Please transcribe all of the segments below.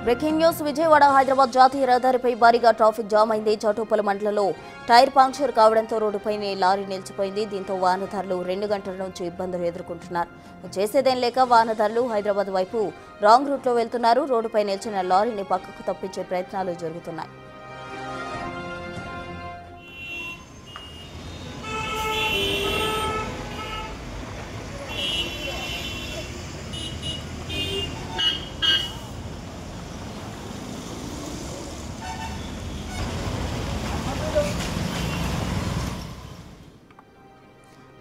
Breaking news Vijayawada Hyderabad జాతీయ రహదారిపై భారీగా ట్రాఫిక్ జామ్ అయింది. చౌటుప్పల మండలంలో టైర్ పంక్చర్ కావడంతో రోడ్డుపైనే లారీ నిలిచిపోయింది. దీంతో వాహనదారులు 2 గంటల నుంచి ఇబ్బందులు ఎదుర్కొంటున్నారు. చేసేదేం లేక వాహనదారులు హైదరాబాద్ వైపు రాంగ్ రూట్లో వెళ్తున్నారు. రోడ్డుపై నిలిచిన లారీని పక్కకు తప్పించే ప్రయత్నాలు జరుగుతున్నాయి.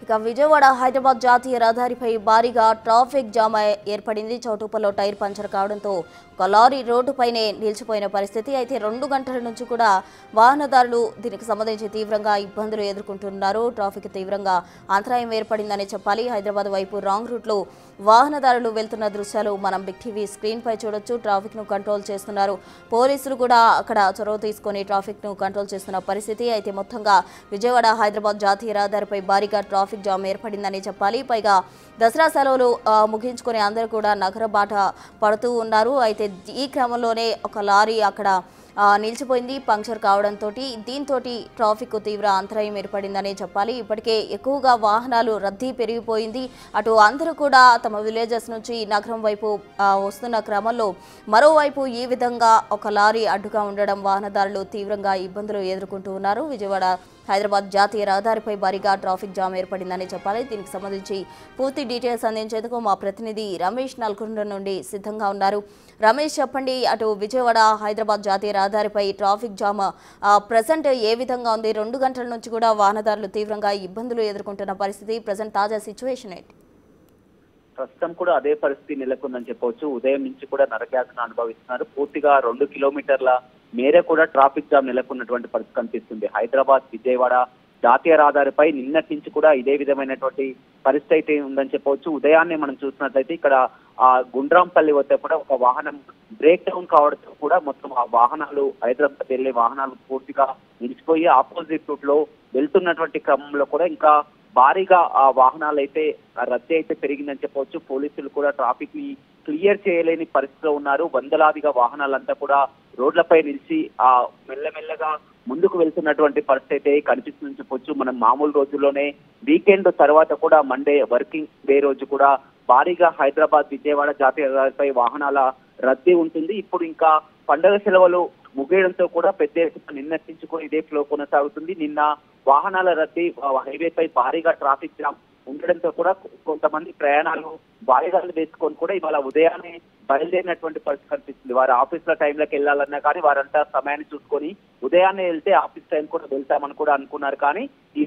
ఇక విజయవాడ హైదరాబాద్ జాతీయ రహదారిపై భారీగా ట్రాఫిక్ జామ్ ఏర్పడింది. చౌటుప్పల్లో టైర్ పంచర్ కావడంతో ఒక లారీ రోడ్డుపైనే నిలిచిపోయిన పరిస్థితి. అయితే 2 గంటల నుంచి కూడా వాహనదారులు దీనికి సంబంధించి తీవ్రంగా ఇబ్బందులు ఎదుర్కొంటున్నారు. ట్రాఫిక్ తీవ్రంగా అంతరాయం ఏర్పడిందని చెప్పాలి. హైదరాబాద్ వైపు రాంగ్ రూట్లో వాహనదారులు వెళ్తున్న దృశ్యాలు మనం బిగ్ టీవీ స్క్రీన్ పై చూడొచ్చు. ట్రాఫిక్ ను కంట్రోల్ చేస్తున్నారు. పోలీసులు కూడా అక్కడ చొరవ తీసుకొని ట్రాఫిక్ ను కంట్రోల్ చేస్తున్న పరిస్థితి. అయితే మొత్తంగా విజయవాడ హైదరాబాద్ జాతీయ రహదారిపై భారీగా ట్రాఫిక్ జామ్ ఏర్పడిందని చెప్పాలి. పైగా దసరా సెలవులు ముగించుకుని అందరూ కూడా నగర బాట పడుతూ ఉన్నారు. అయితే ఈ క్రమంలోనే ఒక లారీ అక్కడ నిలిచిపోయింది పంక్చర్ కావడంతో. దీంతో ట్రాఫిక్ తీవ్ర అంతరాయం ఏర్పడిందని చెప్పాలి. ఇప్పటికే ఎక్కువగా వాహనాలు రద్దీ పెరిగిపోయింది. అటు అందరూ కూడా తమ విలేజెస్ నుంచి నగరం వైపు వస్తున్న క్రమంలో మరోవైపు ఈ విధంగా ఒక లారీ అడ్డుగా ఉండడం వాహనదారులు తీవ్రంగా ఇబ్బందులు ఎదుర్కొంటూ ఉన్నారు. విజయవాడ హైదరాబాద్ జాతీయ రహదారిపై భారీగా ట్రాఫిక్ జామ్ ఏర్పడిందని చెప్పాలి. దీనికి సంబంధించి పూర్తి డీటెయిల్స్ అందించేందుకు మా ప్రతినిధి రమేష్ నల్గొండ నుండి సిద్ధంగా ఉన్నారు. రమేష్, చెప్పండి, అటు విజయవాడ హైదరాబాద్ జాతీయ రహదారిపై ట్రాఫిక్ జామ్ ప్రజెంట్ ఏ విధంగా ఉంది? 2 గంటల నుంచి కూడా వాహనదారులు తీవ్రంగా ఇబ్బందులు ఎదుర్కొంటున్న పరిస్థితి. ప్రజెంట్ తాజా సిచ్యువేషన్ ఏంటి? ప్రస్తుతం కూడా అదే పరిస్థితి నెలకొందని చెప్పవచ్చు. ఉదయం నుంచి కూడా నరకయాతన అనుభవిస్తున్నారు. పూర్తిగా 2 కిలోమీటర్ల మేర కూడా ట్రాఫిక్ జామ్ నెలకొన్నటువంటి పరిస్థితి కనిపిస్తుంది. హైదరాబాద్ విజయవాడ జాతీయ రహదారిపై నిన్నటి నుంచి కూడా ఇదే విధమైనటువంటి పరిస్థితి అయితే ఉందని చెప్పవచ్చు. ఉదయాన్నే మనం చూసినట్లయితే ఇక్కడ గుండ్రాంపల్లి వద్ద కూడా ఒక వాహనం బ్రేక్ డౌన్ కావడంతో కూడా మొత్తం ఆ వాహనాలు హైదరాబాద్ వెళ్లే వాహనాలు పూర్తిగా నిలిచిపోయి ఆపోజిట్ రూట్ లో వెళ్తున్నటువంటి క్రమంలో కూడా ఇంకా భారీగా ఆ వాహనాలు అయితే రద్దీ అయితే పెరిగిందని చెప్పవచ్చు. పోలీసులు కూడా ట్రాఫిక్ ని క్లియర్ చేయలేని పరిస్థితిలో ఉన్నారు. వందలాదిగా వాహనాలంతా కూడా రోడ్లపై నిలిచి మెల్లమెల్లగా ముందుకు వెళ్తున్నటువంటి పరిస్థితి అయితే కనిపిస్తుందని చెప్పొచ్చు. మనం మామూలు రోజుల్లోనే వీకెండ్ తర్వాత కూడా మండే వర్కింగ్ డే రోజు కూడా భారీగా హైదరాబాద్ విజయవాడ జాతీయ రహదారిపై వాహనాల రద్దీ ఉంటుంది. ఇప్పుడు ఇంకా పండుగ సెలవులు ముగియడంతో కూడా పెద్ద ఎత్తున నిన్నటి నుంచి కూడా ఇదే ఫ్లో కొనసాగుతుంది. నిన్న వాహనాల రద్దీ హైవేపై భారీగా ట్రాఫిక్ జామ్ ఉండడంతో కూడా కొంతమంది ప్రయాణాలు వాయిదాలు వేసుకొని కూడా ఇవాళ ఉదయాన్నే బయలుదేరినటువంటి పరిస్థితి కనిపిస్తుంది. వారు ఆఫీసుల టైంలోకి వెళ్ళాలన్నా కానీ వారంతా సమయాన్ని చూసుకొని ఉదయాన్నే వెళ్తే ఆఫీస్ టైం కూడా వెళ్తామని కూడా అనుకున్నారు. కానీ ఈ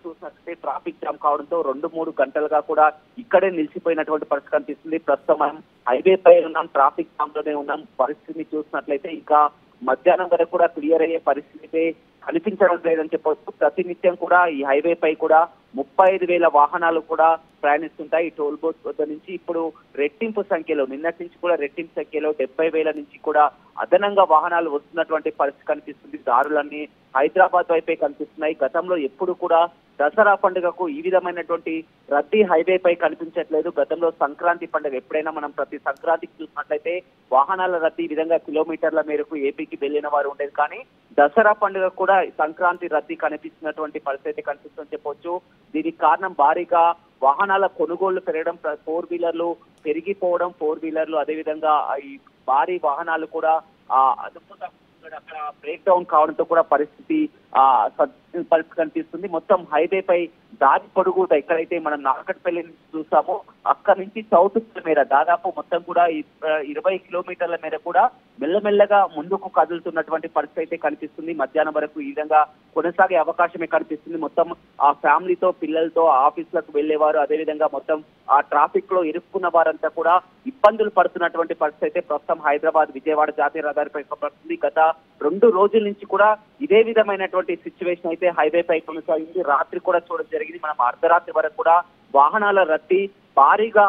చూసినట్లయితే ట్రాఫిక్ జామ్ కావడంతో 2-3 గంటలుగా కూడా ఇక్కడే నిలిచిపోయినటువంటి పరిస్థితి కనిపిస్తుంది. ప్రస్తుతం మనం హైవే పై ఉన్నాం, ట్రాఫిక్ జామ్ లోనే ఉన్నాం. పరిస్థితిని చూసినట్లయితే ఇంకా మధ్యాహ్నం వరకు కూడా క్లియర్ అయ్యే పరిస్థితి కనిపించడం లేదని చెప్పవచ్చు. ప్రతినిత్యం కూడా ఈ హైవే పై కూడా 35,000 వాహనాలు కూడా ప్రయాణిస్తుంటాయి. ఈ టోల్ బోర్డ్ వద్ద నుంచి ఇప్పుడు రెట్టింపు సంఖ్యలో నిన్నటి నుంచి కూడా రెట్టింపు సంఖ్యలో 70,000 నుంచి కూడా అదనంగా వాహనాలు వస్తున్నటువంటి పరిస్థితి కనిపిస్తుంది. దారులన్నీ హైదరాబాద్ వైపే కనిపిస్తున్నాయి. గతంలో ఎప్పుడు కూడా దసరా పండుగకు ఈ విధమైనటువంటి రద్దీ హైవే పై కనిపించట్లేదు. గతంలో సంక్రాంతి పండుగ ఎప్పుడైనా మనం ప్రతి సంక్రాంతికి చూసినట్లయితే వాహనాల రద్దీ ఈ విధంగా కిలోమీటర్ల మేరకు ఏపీకి వెళ్లిన వారు ఉండేది. కానీ దసరా పండుగ కూడా సంక్రాంతి రద్దీ కనిపిస్తున్నటువంటి పరిస్థితి కనిపిస్తుందని చెప్పవచ్చు. దీనికి కారణం భారీగా వాహనాల కొనుగోళ్లు పెరగడం, 4 వీలర్లు పెరిగిపోవడం, 4 వీలర్లు అదేవిధంగా ఈ భారీ వాహనాలు కూడా అక్కడ బ్రేక్ డౌన్ కావడంతో కూడా పరిస్థితి కనిపిస్తుంది. మొత్తం హైవే పై దారి పొడుగుట ఎక్కడైతే మనం నార్కట్పల్లి నుంచి చూసామో అక్కడి నుంచి చౌటుప్పల మేర దాదాపు మొత్తం కూడా 20 కిలోమీటర్ల మేర కూడా మెల్లమెల్లగా ముందుకు కదులుతున్నటువంటి పరిస్థితి అయితే కనిపిస్తుంది. మధ్యాహ్నం వరకు ఈ విధంగా కొనసాగే అవకాశమే కనిపిస్తుంది. మొత్తం ఆ ఫ్యామిలీతో పిల్లలతో ఆఫీసులకు వెళ్లేవారు అదేవిధంగా మొత్తం ఆ ట్రాఫిక్ లో ఇరుక్కున్న వారంతా కూడా ఇబ్బందులు పడుతున్నటువంటి పరిస్థితి అయితే ప్రస్తుతం హైదరాబాద్ విజయవాడ జాతీయ రహదారిపై పడుతుంది. గత 2 రోజుల నుంచి కూడా ఇదే విధమైనటువంటి సిచ్యువేషన్ అయితే హైవే పై కొనసాగింది. రాత్రి కూడా చూడడం జరిగింది. మనం అర్ధరాత్రి వరకు కూడా వాహనాల రద్దీ భారీగా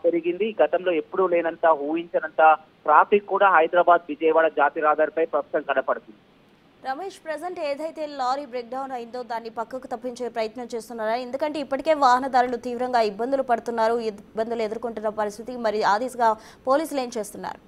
పెరిగింది. గతంలో ఎప్పుడూ లేనంత ఊహించనంత ట్రాఫిక్ కూడా హైదరాబాద్ విజయవాడ జాతీయ రహదారిపై ప్రస్తుతం కనపడుతుంది. రమేష్, ప్రెజెంట్ ఏదైతే లారీ బ్రేక్ డౌన్ అయిందో దాన్ని పక్కకు తప్పించే ప్రయత్నం చేస్తున్నారా? ఎందుకంటే ఇప్పటికే వాహనదారులు తీవ్రంగా ఇబ్బందులు పడుతున్నారు, ఇబ్బందులు ఎదుర్కొంటున్న పరిస్థితి. మరి ఆ దిశగా పోలీసులు ఏం చేస్తున్నారు?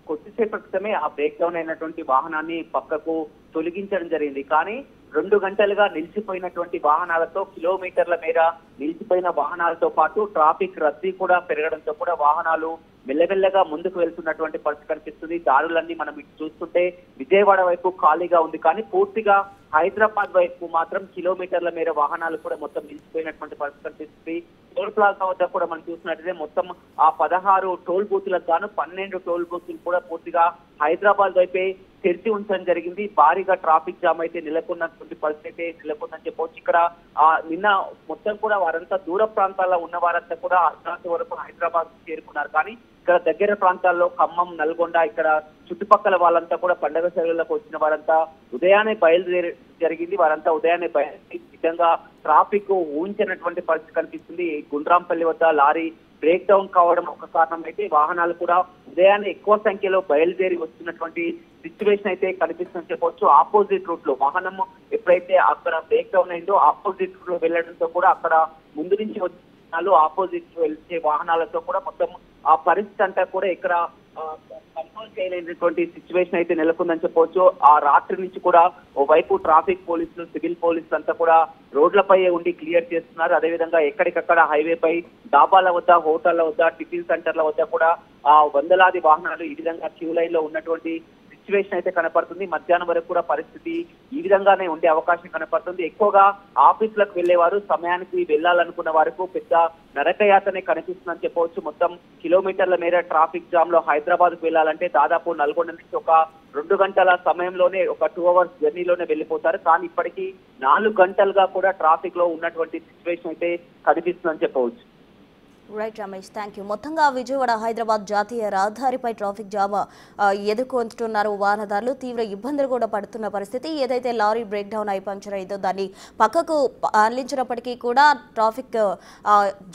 కొద్దిసేపటి క్రితమే ఆ బ్రేక్ డౌన్ అయినటువంటి వాహనాన్ని పక్కకు తొలగించడం జరిగింది. కానీ 2 గంటలుగా నిలిచిపోయినటువంటి వాహనాలతో కిలోమీటర్ల మేర నిలిచిపోయిన వాహనాలతో పాటు ట్రాఫిక్ రద్దీ కూడా పెరగడంతో కూడా వాహనాలు మెల్లమెల్లగా ముందుకు వెళ్తున్నటువంటి పరిస్థితి కనిపిస్తుంది. దారులన్నీ మనం ఇటు చూస్తుంటే విజయవాడ వైపు ఖాళీగా ఉంది, కానీ పూర్తిగా హైదరాబాద్ వైపు మాత్రం కిలోమీటర్ల మేర వాహనాలు కూడా మొత్తం నిలిచిపోయినటువంటి పరిస్థితి కనిపిస్తుంది. టోల్ ప్లాజా వద్ద కూడా మనం చూసినట్లయితే మొత్తం ఆ 16 టోల్ బూతులకు గాను 12 టోల్ బూతులు కూడా పూర్తిగా హైదరాబాద్ వైపే తెరిచి ఉంచడం జరిగింది. భారీగా ట్రాఫిక్ జామ్ అయితే నెలకొన్నటువంటి పరిస్థితి నెలకొందని చెప్పవచ్చు. ఇక్కడ నిన్న మొత్తం కూడా వారంతా దూర ప్రాంతాల్లో ఉన్న వారంతా కూడా అర్ధరాత్రి వరకు హైదరాబాద్ చేరుకున్నారు. కానీ ఇక్కడ దగ్గర ప్రాంతాల్లో ఖమ్మం, నల్గొండ, ఇక్కడ చుట్టుపక్కల వాళ్ళంతా కూడా పండుగ సెలవులకు వచ్చిన వారంతా ఉదయాన్నే జరిగింది. వారంతా ఉదయాన్నే బయలుదేరి నిజంగా ట్రాఫిక్ ఊహించినటువంటి పరిస్థితి కనిపిస్తుంది. గుండ్రాంపల్లి వద్ద లారీ బ్రేక్ డౌన్ కావడం ఒక కారణం అయితే వాహనాలు కూడా ఉదయాన్నే ఎక్కువ సంఖ్యలో బయలుదేరి వస్తున్నటువంటి సిచ్యువేషన్ అయితే కనిపిస్తుందని చెప్పవచ్చు. ఆపోజిట్ రూట్ లో వాహనం ఎప్పుడైతే అక్కడ బ్రేక్ డౌన్ అయిందో ఆపోజిట్ రూట్ లో వెళ్లడంతో కూడా అక్కడ ముందు నుంచి వాహనాలు ఆపోజిట్ వెళ్తే వాహనాలతో కూడా మొత్తం ఆ పరిస్థితి అంతా కూడా ఇక్కడ కంట్రోల్ చేయలేనటువంటి సిచ్యువేషన్ అయితే నెలకొందని చెప్పవచ్చు. ఆ రాత్రి నుంచి కూడా ఓవైపు ట్రాఫిక్ పోలీసులు, సివిల్ పోలీసులు అంతా కూడా రోడ్లపై ఉండి క్లియర్ చేస్తున్నారు. అదేవిధంగా ఎక్కడికక్కడ హైవేపై డాబాల వద్ద, హోటళ్ల వద్ద, టిఫిన్ సెంటర్ల వద్ద కూడా వందలాది వాహనాలు ఈ విధంగా క్యూ లైన్ లో ఉన్నటువంటి సిచ్యువేషన్ అయితే కనపడుతుంది. మధ్యాహ్నం వరకు కూడా పరిస్థితి ఈ విధంగానే ఉండే అవకాశం కనపడుతుంది. ఎక్కువగా ఆఫీసులకు వెళ్లేవారు, సమయానికి వెళ్లాలనుకున్న వారికి పెద్ద నరకయాతనే కనిపిస్తుందని చెప్పవచ్చు. మొత్తం కిలోమీటర్ల మేర ట్రాఫిక్ జామ్ లో హైదరాబాద్ కు వెళ్లాలంటే దాదాపు నల్గొండ నుంచి ఒక 2 గంటల సమయంలోనే, ఒక 2 అవర్స్ జర్నీలోనే వెళ్లిపోతారు. కానీ ఇప్పటికీ 4 గంటలుగా కూడా ట్రాఫిక్ లో ఉన్నటువంటి సిచ్యువేషన్ అయితే కనిపిస్తుందని చెప్పవచ్చు. Right Ramesh, thank you. మొత్తంగా విజయవాడ హైదరాబాద్ జాతీయ రహదారిపై ట్రాఫిక్ జామ్ ఎదుర్కొంటున్నారు వాహనదారులు. తీవ్ర ఇబ్బందులు కూడా పడుతున్న పరిస్థితి. ఏదైతే లారీ బ్రేక్ డౌన్ అయి పంచర్ అయిందో దాన్ని పక్కకు అందించినప్పటికీ కూడా ట్రాఫిక్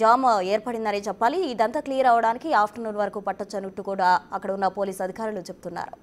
జామ్ ఏర్పడిందని చెప్పాలి. ఇదంతా క్లియర్ అవడానికి ఆఫ్టర్నూన్ వరకు పట్టొచ్చన్నట్టు కూడా అక్కడ ఉన్న పోలీసు అధికారులు చెప్తున్నారు.